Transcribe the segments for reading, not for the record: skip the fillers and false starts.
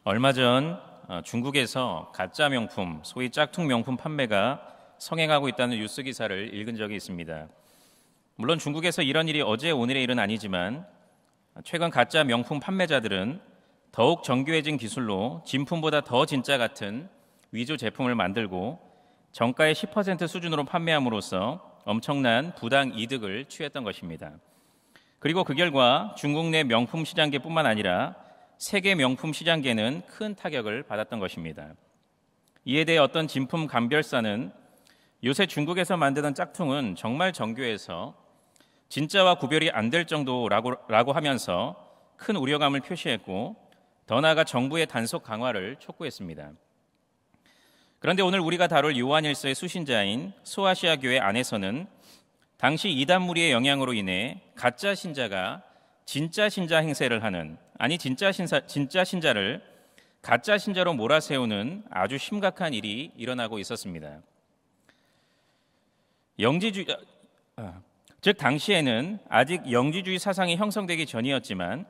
얼마 전 중국에서 가짜 명품, 소위 짝퉁 명품 판매가 성행하고 있다는 뉴스 기사를 읽은 적이 있습니다. 물론 중국에서 이런 일이 어제 오늘의 일은 아니지만 최근 가짜 명품 판매자들은 더욱 정교해진 기술로 진품보다 더 진짜 같은 위조 제품을 만들고 정가의 10% 수준으로 판매함으로써 엄청난 부당 이득을 취했던 것입니다. 그리고 그 결과 중국 내 명품 시장계뿐만 아니라 세계 명품 시장계는 큰 타격을 받았던 것입니다. 이에 대해 어떤 진품 감별사는 요새 중국에서 만드는 짝퉁은 정말 정교해서 진짜와 구별이 안 될 정도라고 하면서 큰 우려감을 표시했고 더 나아가 정부의 단속 강화를 촉구했습니다. 그런데 오늘 우리가 다룰 요한일서의 수신자인 소아시아 교회 안에서는 당시 이단 무리의 영향으로 인해 가짜 신자가 진짜 신자 행세를 하는, 아니 진짜 신자를 가짜 신자로 몰아세우는 아주 심각한 일이 일어나고 있었습니다. 즉 당시에는 아직 영지주의 사상이 형성되기 전이었지만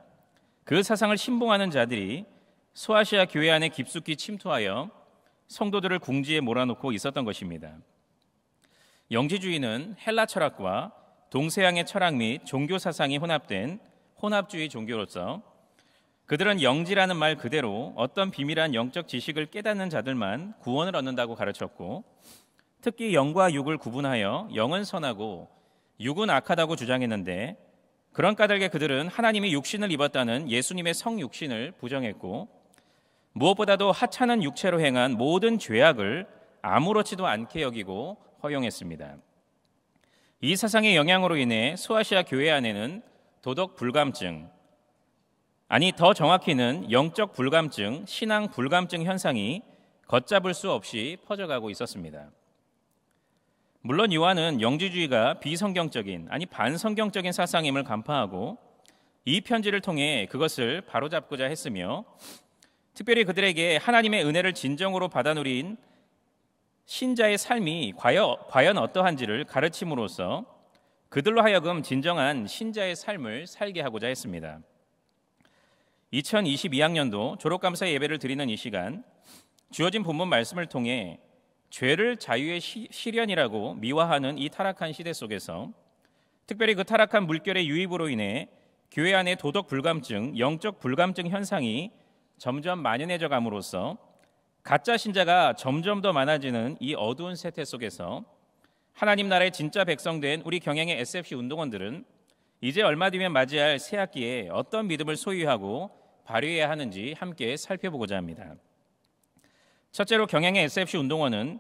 그 사상을 신봉하는 자들이 소아시아 교회 안에 깊숙이 침투하여 성도들을 궁지에 몰아놓고 있었던 것입니다. 영지주의는 헬라 철학과 동서양의 철학 및 종교 사상이 혼합된 혼합주의 종교로서 그들은 영지라는 말 그대로 어떤 비밀한 영적 지식을 깨닫는 자들만 구원을 얻는다고 가르쳤고, 특히 영과 육을 구분하여 영은 선하고 육은 악하다고 주장했는데, 그런 까닭에 그들은 하나님이 육신을 입었다는 예수님의 성육신을 부정했고, 무엇보다도 하찮은 육체로 행한 모든 죄악을 아무렇지도 않게 여기고 허용했습니다. 이 사상의 영향으로 인해 소아시아 교회 안에는 도덕 불감증, 아니 더 정확히는 영적 불감증, 신앙 불감증 현상이 걷잡을 수 없이 퍼져가고 있었습니다. 물론 요한은 영지주의가 비성경적인, 아니 반성경적인 사상임을 간파하고 이 편지를 통해 그것을 바로잡고자 했으며, 특별히 그들에게 하나님의 은혜를 진정으로 받아 누린 신자의 삶이 과연 어떠한지를 가르침으로써 그들로 하여금 진정한 신자의 삶을 살게 하고자 했습니다. 2022학년도 졸업감사 예배를 드리는 이 시간, 주어진 본문 말씀을 통해 죄를 자유의 시련이라고 미화하는 이 타락한 시대 속에서 특별히 그 타락한 물결의 유입으로 인해 교회 안의 도덕 불감증, 영적 불감증 현상이 점점 만연해져 감으로써 가짜 신자가 점점 더 많아지는 이 어두운 세태 속에서 하나님 나라의 진짜 백성된 우리 경영의 SFC 운동원들은 이제 얼마 뒤면 맞이할 새 학기에 어떤 믿음을 소유하고 발휘해야 하는지 함께 살펴보고자 합니다. 첫째로 경영의 SFC 운동원은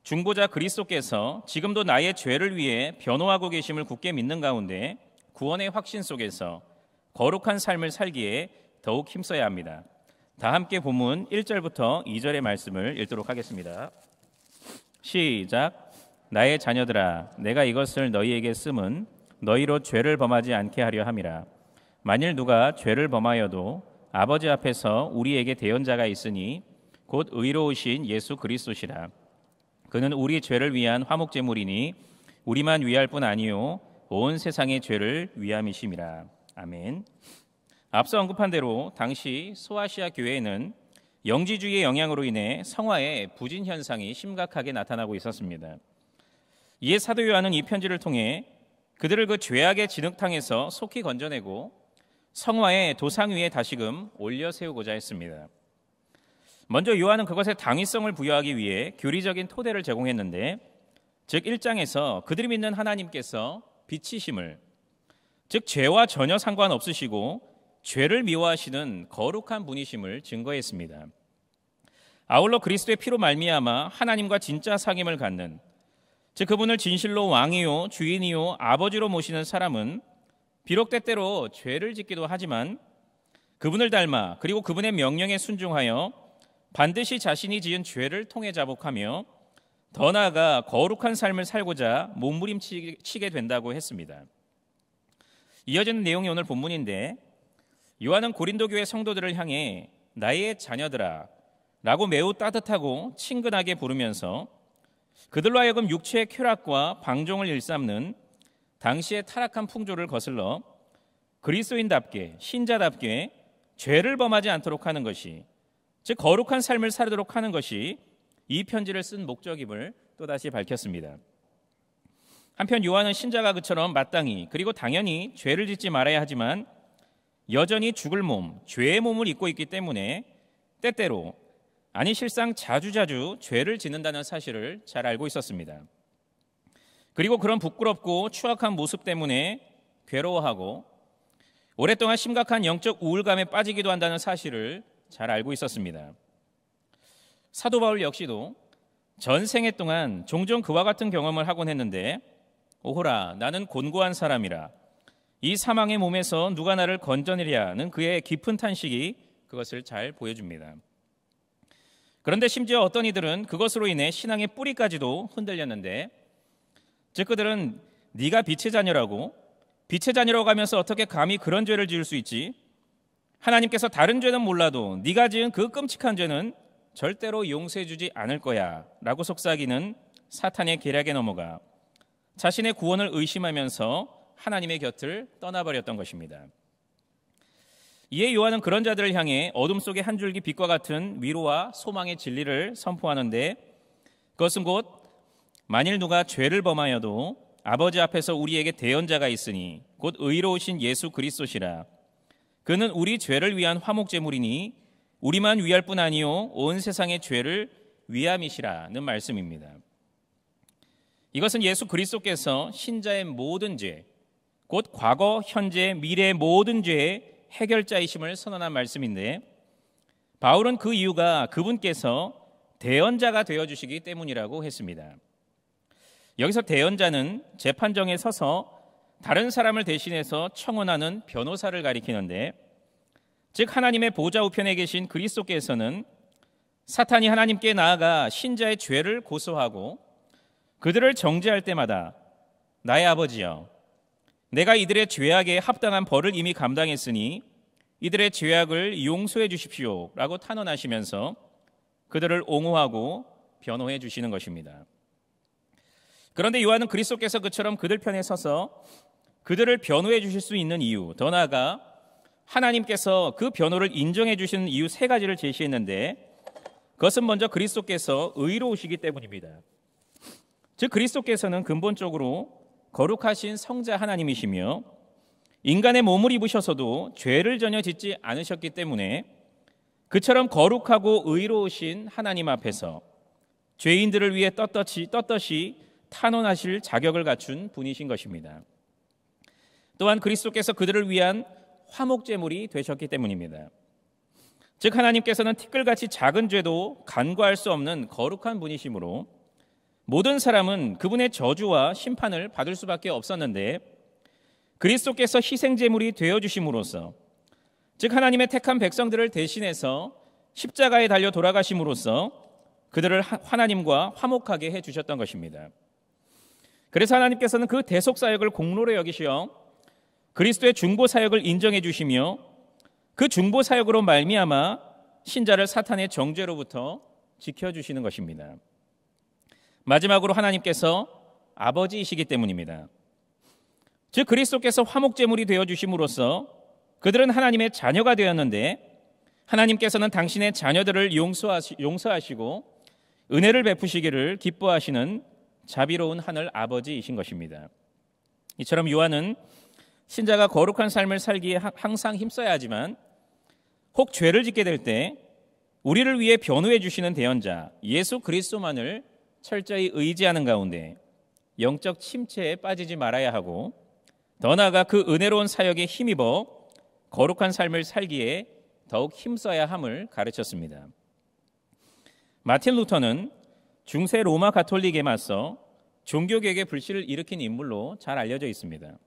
중보자 그리스도께서 지금도 나의 죄를 위해 변호하고 계심을 굳게 믿는 가운데 구원의 확신 속에서 거룩한 삶을 살기에 더욱 힘써야 합니다. 다 함께 본문 1절부터 2절의 말씀을 읽도록 하겠습니다. 시작. 나의 자녀들아, 내가 이것을 너희에게 쓰면 너희로 죄를 범하지 않게 하려 함이라. 만일 누가 죄를 범하여도 아버지 앞에서 우리에게 대언자가 있으니 곧 의로우신 예수 그리스도시라. 그는 우리 죄를 위한 화목제물이니 우리만 위할 뿐 아니요 온 세상의 죄를 위함이심이라. 아멘. 앞서 언급한 대로 당시 소아시아 교회에는 영지주의의 영향으로 인해 성화의 부진 현상이 심각하게 나타나고 있었습니다. 이에 사도 요한은 이 편지를 통해 그들을 그 죄악의 진흙탕에서 속히 건져내고 성화의 도상 위에 다시금 올려 세우고자 했습니다. 먼저 요한은 그것에 당위성을 부여하기 위해 교리적인 토대를 제공했는데, 즉 1장에서 그들이 믿는 하나님께서 빛이심을, 즉 죄와 전혀 상관없으시고 죄를 미워하시는 거룩한 분이심을 증거했습니다. 아울러 그리스도의 피로 말미암아 하나님과 진짜 상임을 갖는, 즉 그분을 진실로 왕이요 주인이요 아버지로 모시는 사람은 비록 때때로 죄를 짓기도 하지만 그분을 닮아 그리고 그분의 명령에 순종하여 반드시 자신이 지은 죄를 통해 자복하며 더 나아가 거룩한 삶을 살고자 몸부림치게 된다고 했습니다. 이어지는 내용이 오늘 본문인데, 요한은 고린도 교회 성도들을 향해 나의 자녀들아 라고 매우 따뜻하고 친근하게 부르면서 그들로 하여금 육체의 쾌락과 방종을 일삼는 당시의 타락한 풍조를 거슬러 그리스도인답게 신자답게 죄를 범하지 않도록 하는 것이 즉 거룩한 삶을 살도록 하는 것이 이 편지를 쓴 목적임을 또다시 밝혔습니다. 한편 요한은 신자가 그처럼 마땅히 그리고 당연히 죄를 짓지 말아야 하지만 여전히 죽을 몸, 죄의 몸을 입고 있기 때문에 때때로, 아니 실상 자주자주 죄를 짓는다는 사실을 잘 알고 있었습니다. 그리고 그런 부끄럽고 추악한 모습 때문에 괴로워하고 오랫동안 심각한 영적 우울감에 빠지기도 한다는 사실을 잘 알고 있었습니다. 사도 바울 역시도 전생애 동안 종종 그와 같은 경험을 하곤 했는데 오호라 나는 곤고한 사람이라 이 사망의 몸에서 누가 나를 건져내랴는 그의 깊은 탄식이 그것을 잘 보여줍니다. 그런데 심지어 어떤 이들은 그것으로 인해 신앙의 뿌리까지도 흔들렸는데 즉 그들은 네가 빛의 자녀라고 하면서 어떻게 감히 그런 죄를 지을 수 있지? 하나님께서 다른 죄는 몰라도 네가 지은 그 끔찍한 죄는 절대로 용서해 주지 않을 거야 라고 속삭이는 사탄의 계략에 넘어가 자신의 구원을 의심하면서 하나님의 곁을 떠나버렸던 것입니다. 이에 요한은 그런 자들을 향해 어둠 속의 한 줄기 빛과 같은 위로와 소망의 진리를 선포하는데 그것은 곧 만일 누가 죄를 범하여도 아버지 앞에서 우리에게 대언자가 있으니 곧 의로우신 예수 그리스도시라. 그는 우리 죄를 위한 화목제물이니 우리만 위할 뿐 아니요 온 세상의 죄를 위함이시라는 말씀입니다. 이것은 예수 그리스도께서 신자의 모든 죄, 곧 과거, 현재, 미래의 모든 죄의 해결자이심을 선언한 말씀인데 바울은 그 이유가 그분께서 대언자가 되어주시기 때문이라고 했습니다. 여기서 대언자는 재판정에 서서 다른 사람을 대신해서 청원하는 변호사를 가리키는데 즉 하나님의 보좌 우편에 계신 그리스도께서는 사탄이 하나님께 나아가 신자의 죄를 고소하고 그들을 정죄할 때마다 나의 아버지여 내가 이들의 죄악에 합당한 벌을 이미 감당했으니 이들의 죄악을 용서해 주십시오 라고 탄원하시면서 그들을 옹호하고 변호해 주시는 것입니다. 그런데 요한은 그리스도께서 그처럼 그들 편에 서서 그들을 변호해 주실 수 있는 이유, 더 나아가 하나님께서 그 변호를 인정해 주시는 이유 세 가지를 제시했는데 그것은 먼저 그리스도께서 의로우시기 때문입니다. 즉 그리스도께서는 근본적으로 거룩하신 성자 하나님이시며 인간의 몸을 입으셔서도 죄를 전혀 짓지 않으셨기 때문에 그처럼 거룩하고 의로우신 하나님 앞에서 죄인들을 위해 떳떳이 탄원하실 자격을 갖춘 분이신 것입니다. 또한 그리스도께서 그들을 위한 화목제물이 되셨기 때문입니다. 즉 하나님께서는 티끌같이 작은 죄도 간과할 수 없는 거룩한 분이시므로 모든 사람은 그분의 저주와 심판을 받을 수밖에 없었는데 그리스도께서 희생제물이 되어주심으로써 즉 하나님의 택한 백성들을 대신해서 십자가에 달려 돌아가심으로써 그들을 하나님과 화목하게 해주셨던 것입니다. 그래서 하나님께서는 그 대속사역을 공로로 여기시어 그리스도의 중보사역을 인정해 주시며 그 중보사역으로 말미암아 신자를 사탄의 정죄로부터 지켜주시는 것입니다. 마지막으로 하나님께서 아버지이시기 때문입니다. 즉 그리스도께서 화목제물이 되어주심으로써 그들은 하나님의 자녀가 되었는데 하나님께서는 당신의 자녀들을 용서하시고 은혜를 베푸시기를 기뻐하시는 자비로운 하늘 아버지이신 것입니다. 이처럼 요한은 신자가 거룩한 삶을 살기에 항상 힘써야 하지만 혹 죄를 짓게 될 때 우리를 위해 변호해 주시는 대언자 예수 그리스도만을 철저히 의지하는 가운데 영적 침체에 빠지지 말아야 하고 더 나아가 그 은혜로운 사역에 힘입어 거룩한 삶을 살기에 더욱 힘써야 함을 가르쳤습니다. 마틴 루터는 중세 로마 가톨릭에 맞서 종교개혁의 불씨를 일으킨 인물로 잘 알려져 있습니다.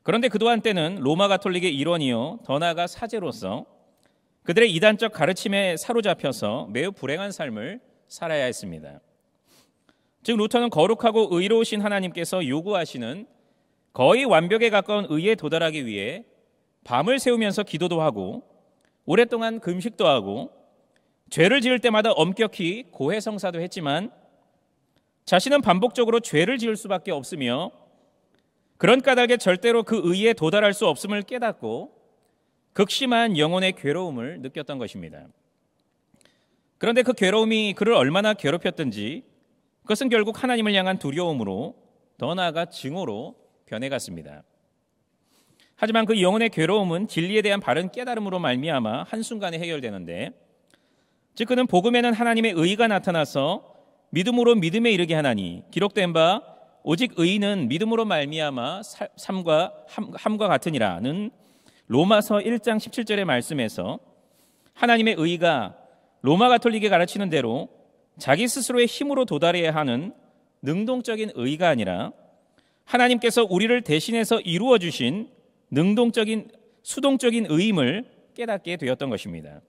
그런데 그동안 때는 로마 가톨릭의 일원이요 더 나아가 사제로서 그들의 이단적 가르침에 사로잡혀서 매우 불행한 삶을 살아야 했습니다. 즉 루터는 거룩하고 의로우신 하나님께서 요구하시는 거의 완벽에 가까운 의에 도달하기 위해 밤을 새우면서 기도도 하고 오랫동안 금식도 하고 죄를 지을 때마다 엄격히 고해성사도 했지만 자신은 반복적으로 죄를 지을 수밖에 없으며 그런 까닭에 절대로 그 의에 도달할 수 없음을 깨닫고 극심한 영혼의 괴로움을 느꼈던 것입니다. 그런데 그 괴로움이 그를 얼마나 괴롭혔든지 그것은 결국 하나님을 향한 두려움으로, 더 나아가 증오로 변해갔습니다. 하지만 그 영혼의 괴로움은 진리에 대한 바른 깨달음으로 말미암아 한순간에 해결되는데, 즉 그는 복음에는 하나님의 의가 나타나서 믿음으로 믿음에 이르게 하나니 기록된 바 오직 의인은 믿음으로 말미암아 함과 같으니라는 로마서 1장 17절의 말씀에서 하나님의 의가 로마 가톨릭이 가르치는 대로 자기 스스로의 힘으로 도달해야 하는 능동적인 의가 아니라 하나님께서 우리를 대신해서 이루어 주신 능동적인 수동적인 의임을 깨닫게 되었던 것입니다.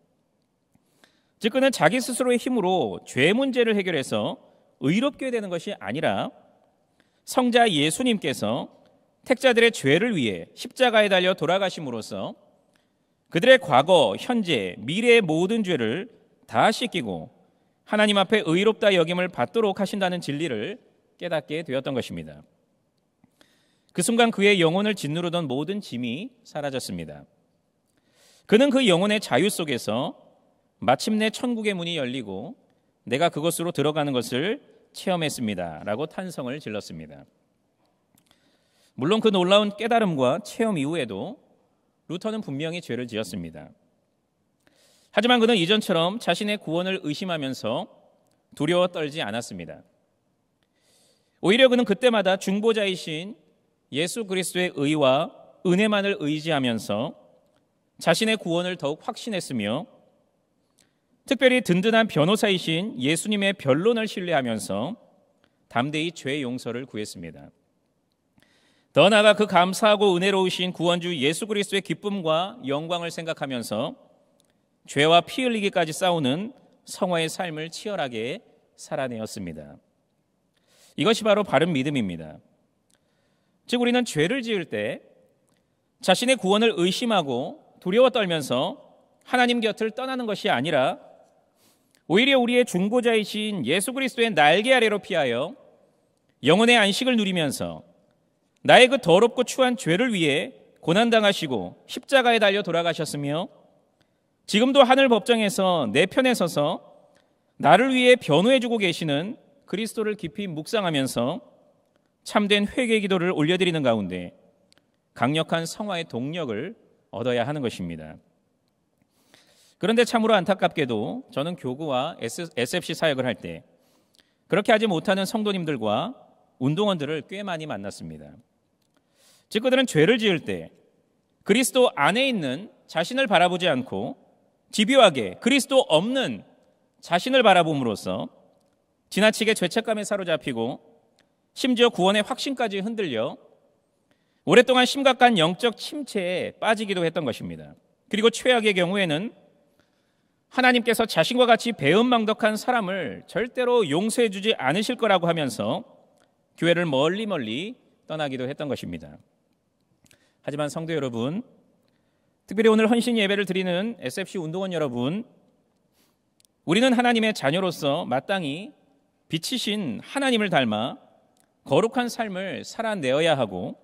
즉 그는 자기 스스로의 힘으로 죄 문제를 해결해서 의롭게 되는 것이 아니라 성자 예수님께서 택자들의 죄를 위해 십자가에 달려 돌아가심으로써 그들의 과거, 현재, 미래의 모든 죄를 다 씻기고 하나님 앞에 의롭다 여김을 받도록 하신다는 진리를 깨닫게 되었던 것입니다. 그 순간 그의 영혼을 짓누르던 모든 짐이 사라졌습니다. 그는 그 영혼의 자유 속에서 마침내 천국의 문이 열리고 내가 그곳으로 들어가는 것을 체험했습니다 라고 탄성을 질렀습니다. 물론 그 놀라운 깨달음과 체험 이후에도 루터는 분명히 죄를 지었습니다. 하지만 그는 이전처럼 자신의 구원을 의심하면서 두려워 떨지 않았습니다. 오히려 그는 그때마다 중보자이신 예수 그리스도의 의와 은혜만을 의지하면서 자신의 구원을 더욱 확신했으며 특별히 든든한 변호사이신 예수님의 변론을 신뢰하면서 담대히 죄 용서를 구했습니다. 더 나아가 그 감사하고 은혜로우신 구원주 예수 그리스도의 기쁨과 영광을 생각하면서 죄와 피 흘리기까지 싸우는 성화의 삶을 치열하게 살아내었습니다. 이것이 바로 바른 믿음입니다. 즉 우리는 죄를 지을 때 자신의 구원을 의심하고 두려워 떨면서 하나님 곁을 떠나는 것이 아니라 오히려 우리의 중보자이신 예수 그리스도의 날개 아래로 피하여 영혼의 안식을 누리면서 나의 그 더럽고 추한 죄를 위해 고난당하시고 십자가에 달려 돌아가셨으며 지금도 하늘 법정에서 내 편에 서서 나를 위해 변호해주고 계시는 그리스도를 깊이 묵상하면서 참된 회개 기도를 올려드리는 가운데 강력한 성화의 동력을 얻어야 하는 것입니다. 그런데 참으로 안타깝게도 저는 교구와 SFC 사역을 할 때 그렇게 하지 못하는 성도님들과 운동원들을 꽤 많이 만났습니다. 즉 그들은 죄를 지을 때 그리스도 안에 있는 자신을 바라보지 않고 집요하게 그리스도 없는 자신을 바라봄으로써 지나치게 죄책감에 사로잡히고 심지어 구원의 확신까지 흔들려 오랫동안 심각한 영적 침체에 빠지기도 했던 것입니다. 그리고 최악의 경우에는 하나님께서 자신과 같이 배은망덕한 사람을 절대로 용서해 주지 않으실 거라고 하면서 교회를 멀리 떠나기도 했던 것입니다. 하지만 성도 여러분, 특별히 오늘 헌신 예배를 드리는 SFC 운동원 여러분, 우리는 하나님의 자녀로서 마땅히 빛이신 하나님을 닮아 거룩한 삶을 살아내어야 하고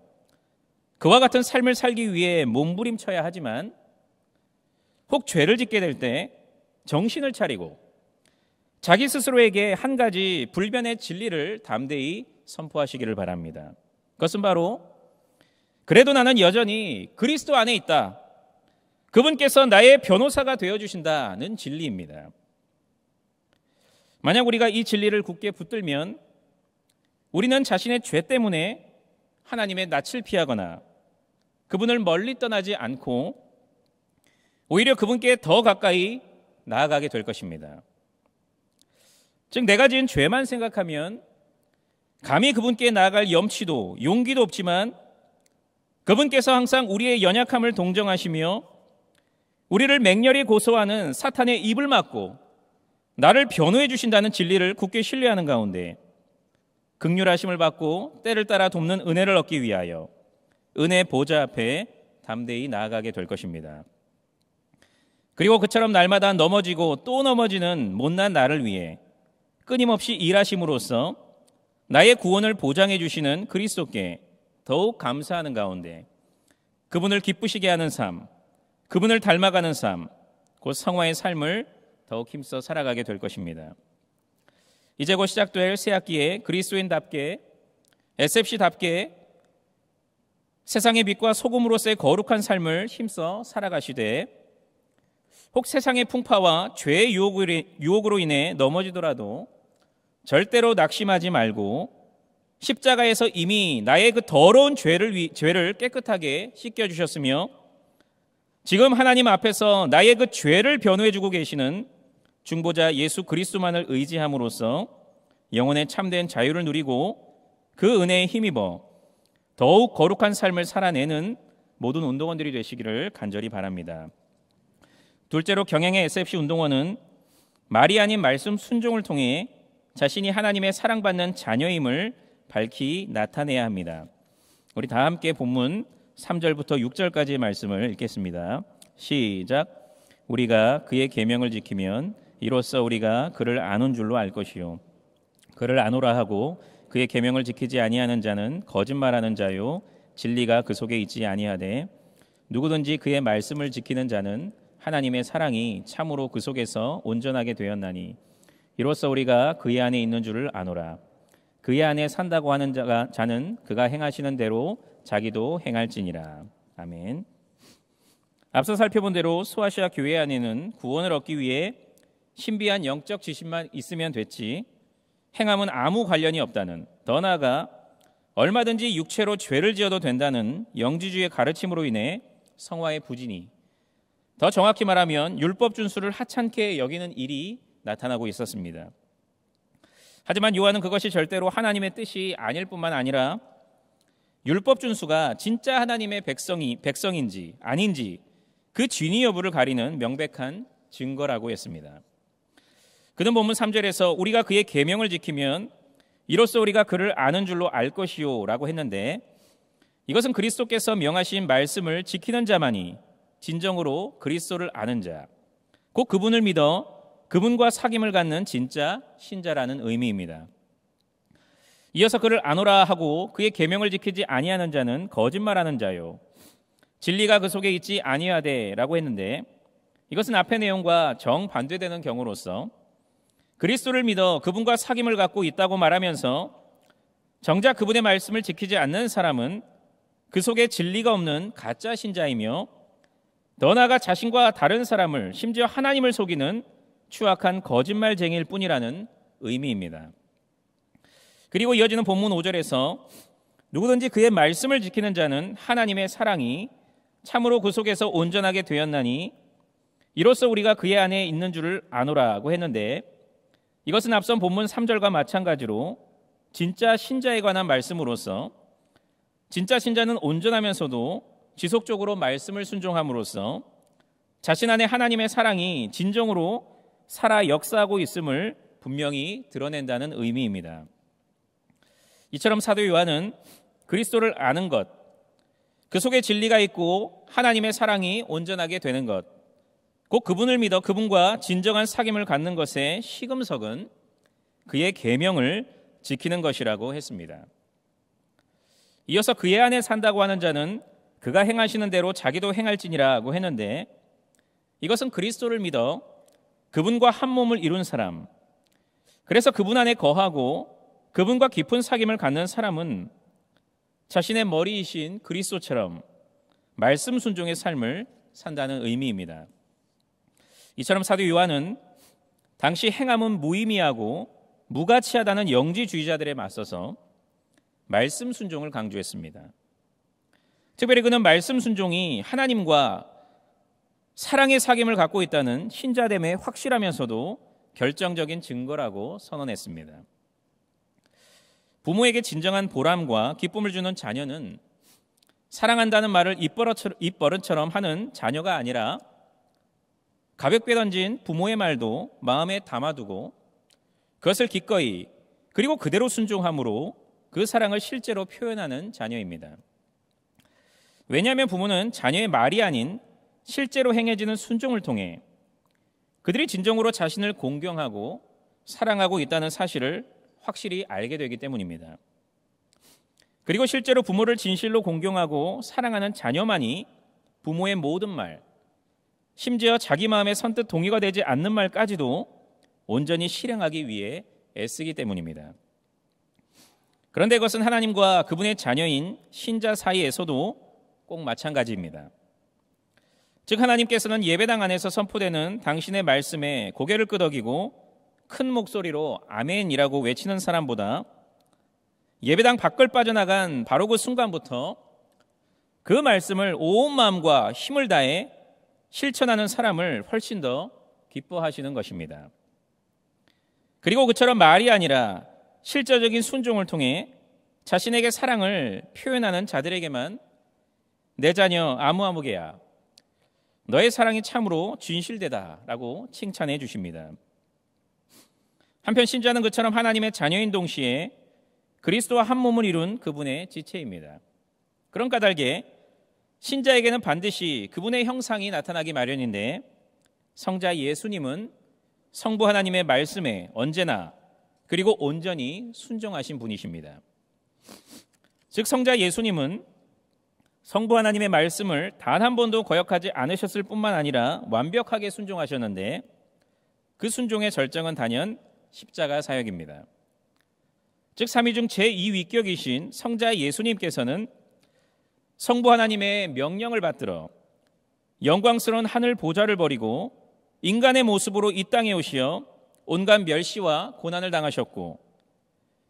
그와 같은 삶을 살기 위해 몸부림쳐야 하지만 혹 죄를 짓게 될 때 정신을 차리고 자기 스스로에게 한 가지 불변의 진리를 담대히 선포하시기를 바랍니다. 그것은 바로 그래도 나는 여전히 그리스도 안에 있다. 그분께서 나의 변호사가 되어주신다는 진리입니다. 만약 우리가 이 진리를 굳게 붙들면 우리는 자신의 죄 때문에 하나님의 낯을 피하거나 그분을 멀리 떠나지 않고 오히려 그분께 더 가까이 나아가게 될 것입니다. 즉 내가 지은 죄만 생각하면 감히 그분께 나아갈 염치도 용기도 없지만 그분께서 항상 우리의 연약함을 동정하시며 우리를 맹렬히 고소하는 사탄의 입을 막고 나를 변호해 주신다는 진리를 굳게 신뢰하는 가운데 긍휼하심을 받고 때를 따라 돕는 은혜를 얻기 위하여 은혜 보좌 앞에 담대히 나아가게 될 것입니다. 그리고 그처럼 날마다 넘어지고 또 넘어지는 못난 나를 위해 끊임없이 일하심으로써 나의 구원을 보장해 주시는 그리스도께 더욱 감사하는 가운데 그분을 기쁘시게 하는 삶, 그분을 닮아가는 삶, 곧 성화의 삶을 더욱 힘써 살아가게 될 것입니다. 이제 곧 시작될 새학기에 그리스도인답게 SFC답게 세상의 빛과 소금으로서의 거룩한 삶을 힘써 살아가시되 혹 세상의 풍파와 죄의 유혹으로 인해 넘어지더라도 절대로 낙심하지 말고 십자가에서 이미 나의 그 더러운 죄를 깨끗하게 씻겨주셨으며 지금 하나님 앞에서 나의 그 죄를 변호해주고 계시는 중보자 예수 그리스도만을 의지함으로써 영혼의 참된 자유를 누리고 그 은혜에 힘입어 더욱 거룩한 삶을 살아내는 모든 운동원들이 되시기를 간절히 바랍니다. 둘째로 경영의 SFC 운동원은 말이 아닌 말씀 순종을 통해 자신이 하나님의 사랑받는 자녀임을 밝히 나타내야 합니다. 우리 다 함께 본문 3절부터 6절까지의 말씀을 읽겠습니다. 시작. 우리가 그의 계명을 지키면 이로써 우리가 그를 아는 줄로 알 것이요 그를 아노라 하고 그의 계명을 지키지 아니하는 자는 거짓말하는 자요 진리가 그 속에 있지 아니하되 누구든지 그의 말씀을 지키는 자는 하나님의 사랑이 참으로 그 속에서 온전하게 되었나니 이로써 우리가 그의 안에 있는 줄을 아노라. 그의 안에 산다고 하는 자는 그가 행하시는 대로 자기도 행할지니라. 아멘. 앞서 살펴본 대로 소아시아 교회 안에는 구원을 얻기 위해 신비한 영적 지식만 있으면 됐지 행함은 아무 관련이 없다는, 더 나아가 얼마든지 육체로 죄를 지어도 된다는 영지주의의 가르침으로 인해 성화의 부진이, 더 정확히 말하면 율법 준수를 하찮게 여기는 일이 나타나고 있었습니다. 하지만 요한은 그것이 절대로 하나님의 뜻이 아닐 뿐만 아니라 율법 준수가 진짜 하나님의 백성인지 아닌지 그 진위 여부를 가리는 명백한 증거라고 했습니다. 그는 본문 3절에서 우리가 그의 계명을 지키면 이로써 우리가 그를 아는 줄로 알 것이요 라고 했는데, 이것은 그리스도께서 명하신 말씀을 지키는 자만이 진정으로 그리스도를 아는 자, 곧 그분을 믿어 그분과 사귐을 갖는 진짜 신자라는 의미입니다. 이어서 그를 아노라 하고 그의 계명을 지키지 아니하는 자는 거짓말하는 자요 진리가 그 속에 있지 아니하되 라고 했는데, 이것은 앞의 내용과 정반대되는 경우로서 그리스도를 믿어 그분과 사귐을 갖고 있다고 말하면서 정작 그분의 말씀을 지키지 않는 사람은 그 속에 진리가 없는 가짜 신자이며 더 나아가 자신과 다른 사람을, 심지어 하나님을 속이는 추악한 거짓말쟁이일 뿐이라는 의미입니다. 그리고 이어지는 본문 5절에서 누구든지 그의 말씀을 지키는 자는 하나님의 사랑이 참으로 그 속에서 온전하게 되었나니 이로써 우리가 그의 안에 있는 줄을 아노라고 했는데, 이것은 앞선 본문 3절과 마찬가지로 진짜 신자에 관한 말씀으로서 진짜 신자는 온전하면서도 지속적으로 말씀을 순종함으로써 자신 안에 하나님의 사랑이 진정으로 살아 역사하고 있음을 분명히 드러낸다는 의미입니다. 이처럼 사도 요한은 그리스도를 아는 것, 그 속에 진리가 있고 하나님의 사랑이 온전하게 되는 것, 곧 그분을 믿어 그분과 진정한 사귐을 갖는 것의 시금석은 그의 계명을 지키는 것이라고 했습니다. 이어서 그의 안에 산다고 하는 자는 그가 행하시는 대로 자기도 행할지니라고 했는데, 이것은 그리스도를 믿어 그분과 한 몸을 이룬 사람, 그래서 그분 안에 거하고 그분과 깊은 사귐을 갖는 사람은 자신의 머리이신 그리스도처럼 말씀 순종의 삶을 산다는 의미입니다. 이처럼 사도 요한은 당시 행함은 무의미하고 무가치하다는 영지주의자들에 맞서서 말씀 순종을 강조했습니다. 특별히 그는 말씀 순종이 하나님과 사랑의 사귐을 갖고 있다는 신자됨에 확실하면서도 결정적인 증거라고 선언했습니다. 부모에게 진정한 보람과 기쁨을 주는 자녀는 사랑한다는 말을 입버릇처럼 하는 자녀가 아니라 가볍게 던진 부모의 말도 마음에 담아두고 그것을 기꺼이 그리고 그대로 순종함으로 그 사랑을 실제로 표현하는 자녀입니다. 왜냐하면 부모는 자녀의 말이 아닌 실제로 행해지는 순종을 통해 그들이 진정으로 자신을 공경하고 사랑하고 있다는 사실을 확실히 알게 되기 때문입니다. 그리고 실제로 부모를 진실로 공경하고 사랑하는 자녀만이 부모의 모든 말, 심지어 자기 마음에 선뜻 동의가 되지 않는 말까지도 온전히 실행하기 위해 애쓰기 때문입니다. 그런데 그것은 하나님과 그분의 자녀인 신자 사이에서도 꼭 마찬가지입니다. 즉 하나님께서는 예배당 안에서 선포되는 당신의 말씀에 고개를 끄덕이고 큰 목소리로 아멘이라고 외치는 사람보다 예배당 밖을 빠져나간 바로 그 순간부터 그 말씀을 온 마음과 힘을 다해 실천하는 사람을 훨씬 더 기뻐하시는 것입니다. 그리고 그처럼 말이 아니라 실제적인 순종을 통해 자신에게 사랑을 표현하는 자들에게만 내 자녀 아무개야 너의 사랑이 참으로 진실되다라고 칭찬해 주십니다. 한편 신자는 그처럼 하나님의 자녀인 동시에 그리스도와 한 몸을 이룬 그분의 지체입니다. 그런 까닭에 신자에게는 반드시 그분의 형상이 나타나기 마련인데 성자 예수님은 성부 하나님의 말씀에 언제나 그리고 온전히 순종하신 분이십니다. 즉 성자 예수님은 성부 하나님의 말씀을 단 한 번도 거역하지 않으셨을 뿐만 아니라 완벽하게 순종하셨는데 그 순종의 절정은 단연 십자가 사역입니다. 즉 삼위 중 제2위격이신 성자 예수님께서는 성부 하나님의 명령을 받들어 영광스러운 하늘 보좌를 버리고 인간의 모습으로 이 땅에 오시어 온갖 멸시와 고난을 당하셨고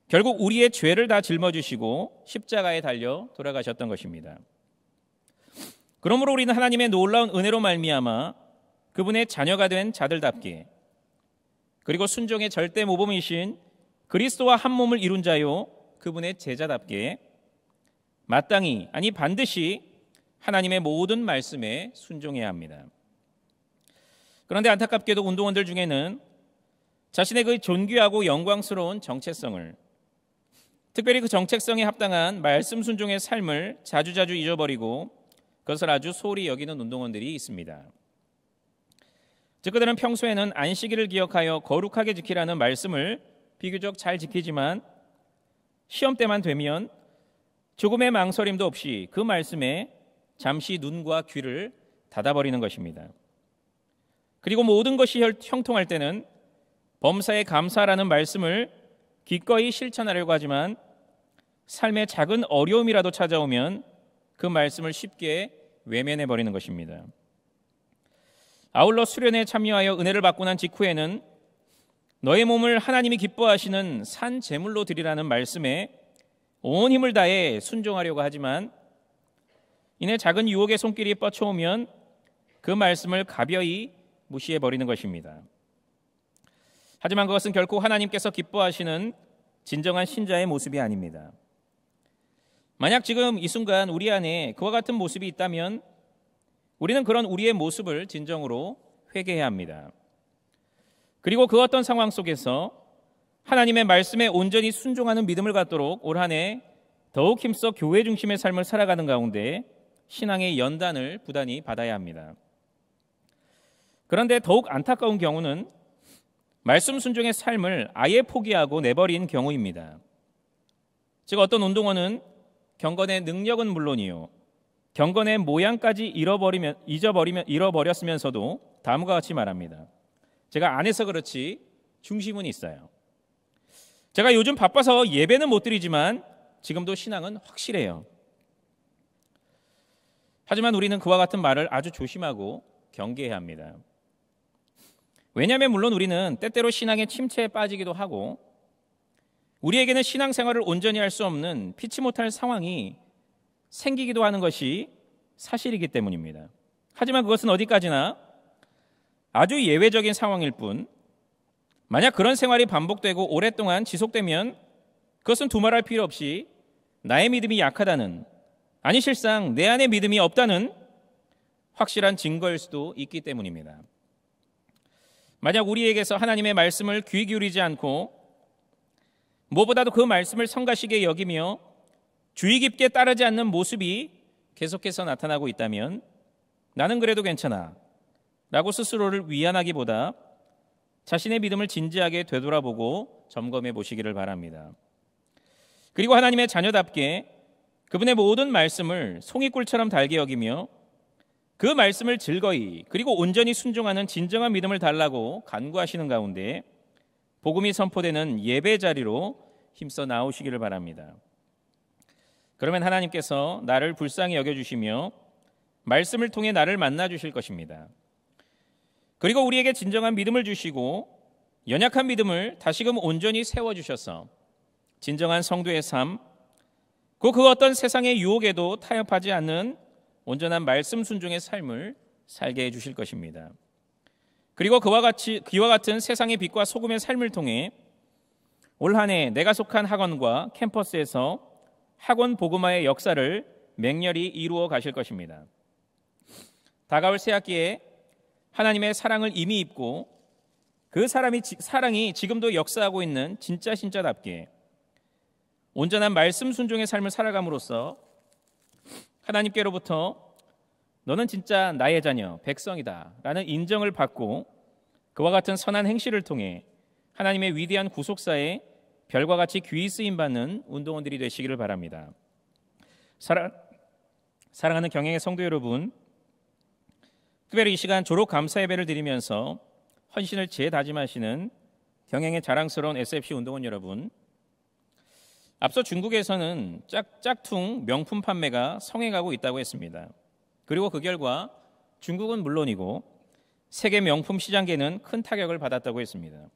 결국 우리의 죄를 다 짊어지시고 십자가에 달려 돌아가셨던 것입니다. 그러므로 우리는 하나님의 놀라운 은혜로 말미암아 그분의 자녀가 된 자들답게 그리고 순종의 절대 모범이신 그리스도와 한 몸을 이룬 자요 그분의 제자답게 마땅히 아니 반드시 하나님의 모든 말씀에 순종해야 합니다. 그런데 안타깝게도 운동원들 중에는 자신의 그 존귀하고 영광스러운 정체성을 특별히 그 정체성에 합당한 말씀 순종의 삶을 자주자주 잊어버리고 그것을 아주 소홀히 여기는 운동원들이 있습니다. 즉 그들은 평소에는 안식일을 기억하여 거룩하게 지키라는 말씀을 비교적 잘 지키지만 시험 때만 되면 조금의 망설임도 없이 그 말씀에 잠시 눈과 귀를 닫아버리는 것입니다. 그리고 모든 것이 형통할 때는 범사에 감사라는 말씀을 기꺼이 실천하려고 하지만 삶의 작은 어려움이라도 찾아오면 그 말씀을 쉽게 외면해버리는 것입니다. 아울러 수련회에 참여하여 은혜를 받고 난 직후에는 너의 몸을 하나님이 기뻐하시는 산 제물로 드리라는 말씀에 온 힘을 다해 순종하려고 하지만 이내 작은 유혹의 손길이 뻗쳐오면 그 말씀을 가벼이 무시해버리는 것입니다. 하지만 그것은 결코 하나님께서 기뻐하시는 진정한 신자의 모습이 아닙니다. 만약 지금 이 순간 우리 안에 그와 같은 모습이 있다면 우리는 그런 우리의 모습을 진정으로 회개해야 합니다. 그리고 그 어떤 상황 속에서 하나님의 말씀에 온전히 순종하는 믿음을 갖도록 올 한 해 더욱 힘써 교회 중심의 삶을 살아가는 가운데 신앙의 연단을 부단히 받아야 합니다. 그런데 더욱 안타까운 경우는 말씀 순종의 삶을 아예 포기하고 내버린 경우입니다. 즉 어떤 운동원은 경건의 능력은 물론이요 경건의 모양까지 잃어버렸으면서도 다음과 같이 말합니다. 제가 안 해서 그렇지 중심은 있어요. 제가 요즘 바빠서 예배는 못 드리지만 지금도 신앙은 확실해요. 하지만 우리는 그와 같은 말을 아주 조심하고 경계해야 합니다. 왜냐하면 물론 우리는 때때로 신앙의 침체에 빠지기도 하고 우리에게는 신앙생활을 온전히 할 수 없는 피치 못할 상황이 생기기도 하는 것이 사실이기 때문입니다. 하지만 그것은 어디까지나 아주 예외적인 상황일 뿐 만약 그런 생활이 반복되고 오랫동안 지속되면 그것은 두말할 필요 없이 나의 믿음이 약하다는 아니 실상 내 안에 믿음이 없다는 확실한 증거일 수도 있기 때문입니다. 만약 우리에게서 하나님의 말씀을 귀 기울이지 않고 무엇보다도 그 말씀을 성가시게 여기며 주의 깊게 따르지 않는 모습이 계속해서 나타나고 있다면 나는 그래도 괜찮아 라고 스스로를 위안하기보다 자신의 믿음을 진지하게 되돌아보고 점검해 보시기를 바랍니다. 그리고 하나님의 자녀답게 그분의 모든 말씀을 송이꿀처럼 달게 여기며 그 말씀을 즐거이 그리고 온전히 순종하는 진정한 믿음을 달라고 간구하시는 가운데 복음이 선포되는 예배 자리로 힘써 나오시기를 바랍니다. 그러면 하나님께서 나를 불쌍히 여겨주시며 말씀을 통해 나를 만나 주실 것입니다. 그리고 우리에게 진정한 믿음을 주시고 연약한 믿음을 다시금 온전히 세워주셔서 진정한 성도의 삶, 그 어떤 세상의 유혹에도 타협하지 않는 온전한 말씀 순종의 삶을 살게 해주실 것입니다. 그리고 그와 같은 세상의 빛과 소금의 삶을 통해 올 한 해 내가 속한 학원과 캠퍼스에서 학원 복음화의 역사를 맹렬히 이루어 가실 것입니다. 다가올 새학기에 하나님의 사랑을 이미 입고 그 사랑이 지금도 역사하고 있는 진짜 신자답게 온전한 말씀 순종의 삶을 살아감으로써 하나님께로부터 너는 진짜 나의 자녀, 백성이다 라는 인정을 받고 그와 같은 선한 행실을 통해 하나님의 위대한 구속사에 별과 같이 귀히 쓰임받는 운동원들이 되시기를 바랍니다. 사랑하는 경영의 성도 여러분, 특별히 이 시간 졸업 감사 예배를 드리면서 헌신을 재다짐하시는 경영의 자랑스러운 SFC 운동원 여러분, 앞서 중국에서는 짝퉁 명품 판매가 성행하고 있다고 했습니다. 그리고 그 결과 중국은 물론이고 세계 명품 시장계는 큰 타격을 받았다고 했습니다.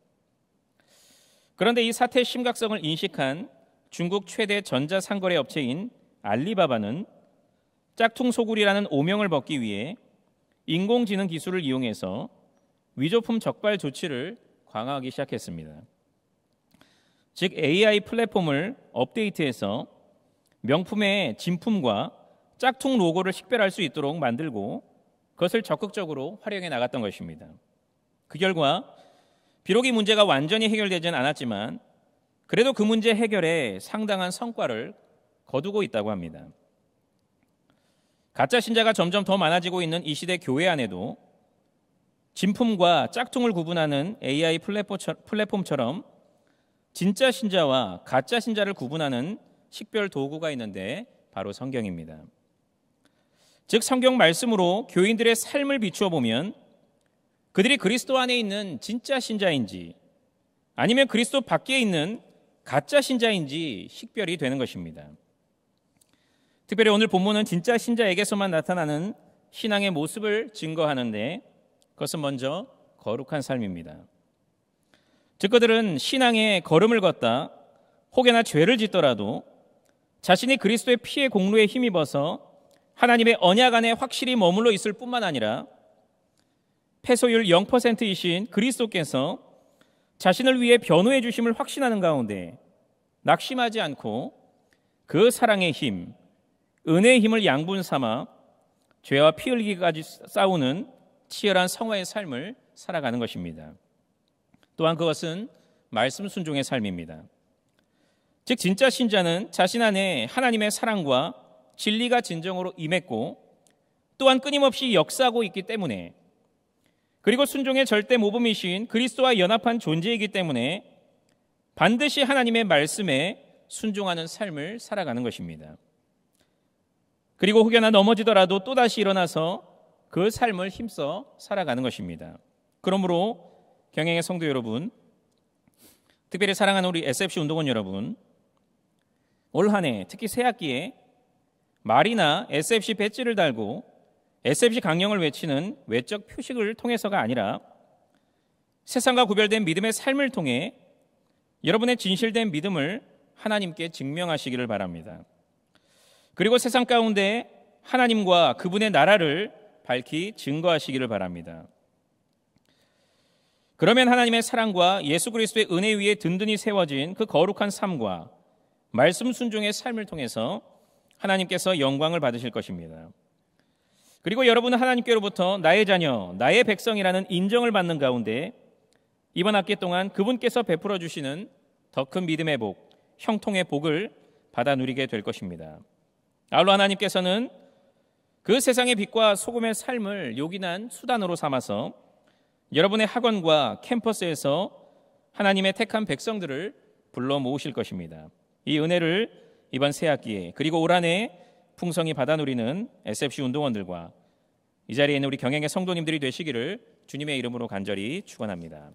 그런데 이 사태의 심각성을 인식한 중국 최대 전자상거래 업체인 알리바바는 짝퉁 소굴이라는 오명을 벗기 위해 인공지능 기술을 이용해서 위조품 적발 조치를 강화하기 시작했습니다. 즉 AI 플랫폼을 업데이트해서 명품의 진품과 짝퉁 로고를 식별할 수 있도록 만들고 그것을 적극적으로 활용해 나갔던 것입니다. 그 결과 비록 이 문제가 완전히 해결되지는 않았지만 그래도 그 문제 해결에 상당한 성과를 거두고 있다고 합니다. 가짜 신자가 점점 더 많아지고 있는 이 시대 교회 안에도 진품과 짝퉁을 구분하는 AI 플랫폼처럼 진짜 신자와 가짜 신자를 구분하는 식별 도구가 있는데 바로 성경입니다. 즉 성경 말씀으로 교인들의 삶을 비추어 보면 그들이 그리스도 안에 있는 진짜 신자인지 아니면 그리스도 밖에 있는 가짜 신자인지 식별이 되는 것입니다. 특별히 오늘 본문은 진짜 신자에게서만 나타나는 신앙의 모습을 증거하는데 그것은 먼저 거룩한 삶입니다. 즉 그들은 신앙의 걸음을 걷다 혹여나 죄를 짓더라도 자신이 그리스도의 피의 공로에 힘입어서 하나님의 언약 안에 확실히 머물러 있을 뿐만 아니라 패소율 0%이신 그리스도께서 자신을 위해 변호해 주심을 확신하는 가운데 낙심하지 않고 그 사랑의 힘, 은혜의 힘을 양분 삼아 죄와 피 흘리기까지 싸우는 치열한 성화의 삶을 살아가는 것입니다. 또한 그것은 말씀 순종의 삶입니다. 즉 진짜 신자는 자신 안에 하나님의 사랑과 진리가 진정으로 임했고 또한 끊임없이 역사하고 있기 때문에 그리고 순종의 절대 모범이신 그리스도와 연합한 존재이기 때문에 반드시 하나님의 말씀에 순종하는 삶을 살아가는 것입니다. 그리고 혹여나 넘어지더라도 또다시 일어나서 그 삶을 힘써 살아가는 것입니다. 그러므로 경영의 성도 여러분, 특별히 사랑하는 우리 SFC 운동원 여러분, 올 한 해 특히 새학기에 말이나 SFC 배지를 달고 SFC 강령을 외치는 외적 표식을 통해서가 아니라 세상과 구별된 믿음의 삶을 통해 여러분의 진실된 믿음을 하나님께 증명하시기를 바랍니다. 그리고 세상 가운데 하나님과 그분의 나라를 밝히 증거하시기를 바랍니다. 그러면 하나님의 사랑과 예수 그리스도의 은혜 위에 든든히 세워진 그 거룩한 삶과 말씀 순종의 삶을 통해서 하나님께서 영광을 받으실 것입니다. 그리고 여러분은 하나님께로부터 나의 자녀, 나의 백성이라는 인정을 받는 가운데 이번 학기 동안 그분께서 베풀어 주시는 더 큰 믿음의 복, 형통의 복을 받아 누리게 될 것입니다. 아울러 하나님께서는 그 세상의 빛과 소금의 삶을 요긴한 수단으로 삼아서 여러분의 학원과 캠퍼스에서 하나님의 택한 백성들을 불러 모으실 것입니다. 이 은혜를 이번 새학기에 그리고 올 한 해 풍성히 받아 누리는 SFC 운동원들과 이 자리에 있는 우리 경영의 성도님들이 되시기를 주님의 이름으로 간절히 축원합니다.